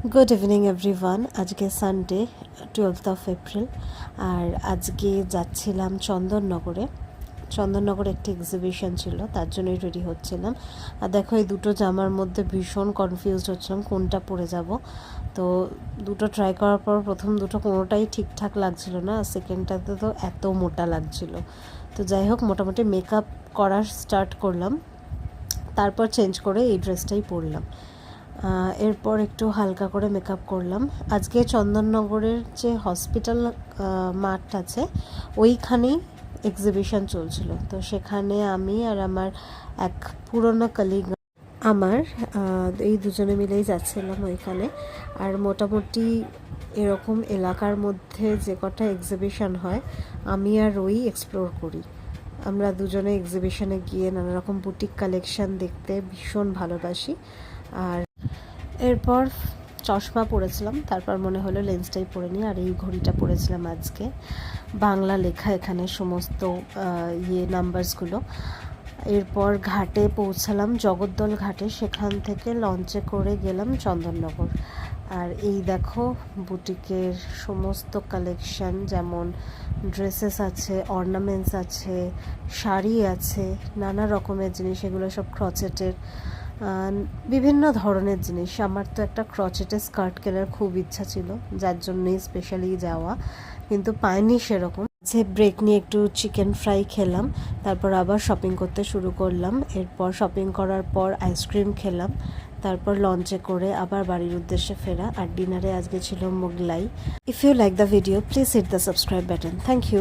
Good evening everyone. আজকে Sunday 12th of April, আর আজকে যাচ্ছিলাম চন্দননগরে একটি এক্সিবিশন ছিল, তার জন্যই রেডি হচ্ছিলাম। আর দেখো, এই দুটো জামার মধ্যে ভীষণ কনফিউজড হচ্ছিলাম কোনটা পরে যাব। তো দুটো ট্রাই করার পর প্রথম দুটো কোনোটাই ঠিকঠাক লাগছিল না, আর সেকেন্ডটাতে তো এত মোটা লাগছিল। তো যাই হোক, মোটামুটি মেকআপ করা স্টার্ট করলাম, তারপর চেঞ্জ করে এই ড্রেসটাই পরলাম। এরপর একটু হালকা করে মেকআপ করলাম। আজকে চন্দননগরের যে হসপিটাল মাঠ আছে, ওইখানেই এক্সিবিশন চলছিল। তো সেখানে আমি আর আমার এক পুরনো কলিগ এই দুজনে মিলেই যাচ্ছিলাম ওইখানে। আর মোটামুটি এরকম এলাকার মধ্যে যে কটা এক্সিবিশন হয়, আমি আর ওই এক্সপ্লোর করি। আমরা দুজনে এক্সিবিশনে গিয়ে নানা রকম বুটিক কালেকশন দেখতে ভীষণ ভালোবাসি। আর এরপর চশমা পরেছিলাম, তারপর মনে হলো লেন্সটাই পরে নিই। আর এই ঘড়িটা পরেছিলাম আজকে, বাংলা লেখা এখানে সমস্ত নাম্বারসগুলো। এরপর ঘাটে পৌঁছালাম, জগদ্দল ঘাটে। সেখান থেকে লঞ্চে করে গেলাম চন্দননগর। আর এই দেখো, বুটিকের সমস্ত কালেকশন, যেমন ড্রেসেস আছে, অর্নামেন্টস আছে, শাড়ি আছে, নানা রকমের জিনিস। এগুলো সব ক্রচেটের, বিভিন্ন ধরনের জিনিস। আমার তো একটা ক্রচেটের স্কার্ট কেনার খুব ইচ্ছা ছিল, যার জন্যই স্পেশালি যাওয়া, কিন্তু পাইনি সেরকম। ব্রেক নিয়ে একটু চিকেন ফ্রাই খেলাম, তারপর আবার শপিং করতে শুরু করলাম। এরপর শপিং করার পর আইসক্রিম খেলাম, তারপর লঞ্চে করে আবার বাড়ির উদ্দেশ্যে ফেরা। আর ডিনারে আজকে ছিল Mughlai. If you like the video, please hit the subscribe button. Thank you.